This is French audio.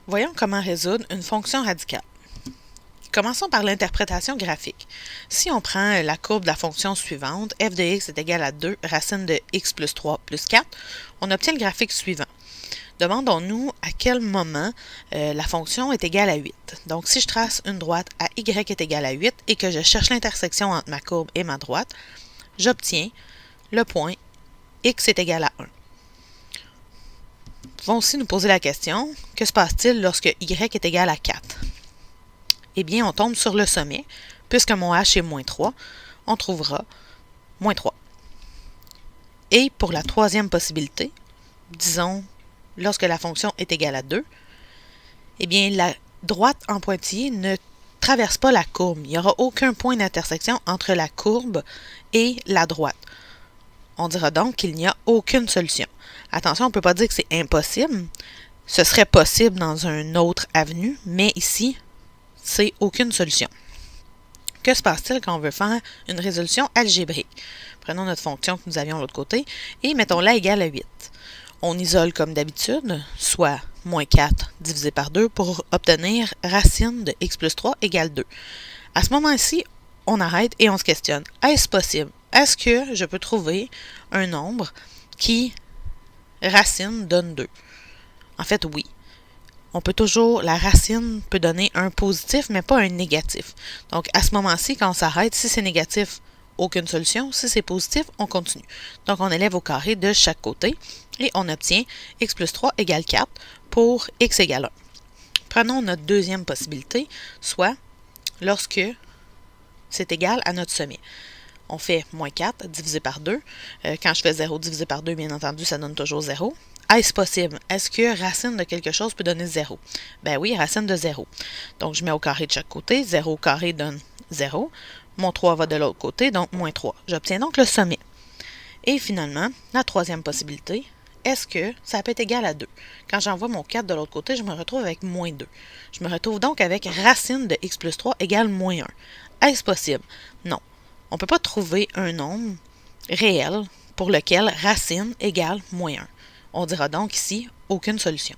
Voyons comment résoudre une fonction radicale. Commençons par l'interprétation graphique. Si on prend la courbe de la fonction suivante, f de x est égal à 2 racine de x plus 3 plus 4, on obtient le graphique suivant. Demandons-nous à quel moment la fonction est égale à 8. Donc, si je trace une droite à y est égal à 8 et que je cherche l'intersection entre ma courbe et ma droite, j'obtiens le point x est égal à 1. Nous pouvons aussi nous poser la question, que se passe-t-il lorsque y est égal à 4? Eh bien, on tombe sur le sommet. Puisque mon h est moins 3, on trouvera moins 3. Et pour la troisième possibilité, disons, lorsque la fonction est égale à 2, eh bien, la droite en pointillé ne traverse pas la courbe. Il n'y aura aucun point d'intersection entre la courbe et la droite. On dira donc qu'il n'y a aucune solution. Attention, on ne peut pas dire que c'est impossible. Ce serait possible dans une autre avenue, mais ici, c'est aucune solution. Que se passe-t-il quand on veut faire une résolution algébrique? Prenons notre fonction que nous avions de l'autre côté et mettons-la égale à 8. On isole comme d'habitude, soit moins 4 divisé par 2 pour obtenir racine de x plus 3 égale 2. À ce moment-ci, on arrête et on se questionne. Est-ce possible? Est-ce que je peux trouver un nombre qui racine donne 2? En fait, oui. On peut toujours, la racine peut donner un positif, mais pas un négatif. Donc, à ce moment-ci, quand on s'arrête, si c'est négatif, aucune solution. Si c'est positif, on continue. Donc, on élève au carré de chaque côté et on obtient x plus 3 égale 4 pour x égale 1. Prenons notre deuxième possibilité, soit lorsque c'est égal à notre sommet. On fait moins 4 divisé par 2. Quand je fais 0 divisé par 2, bien entendu, ça donne toujours 0. Est-ce possible? Est-ce que racine de quelque chose peut donner 0? Ben oui, racine de 0. Donc, je mets au carré de chaque côté. 0 au carré donne 0. Mon 3 va de l'autre côté, donc moins 3. J'obtiens donc le sommet. Et finalement, la troisième possibilité, est-ce que ça peut être égal à 2? Quand j'envoie mon 4 de l'autre côté, je me retrouve avec moins 2. Je me retrouve donc avec racine de x plus 3 égale moins 1. Est-ce possible? Non. On ne peut pas trouver un nombre réel pour lequel racine égale moins 1. On dira donc ici aucune solution.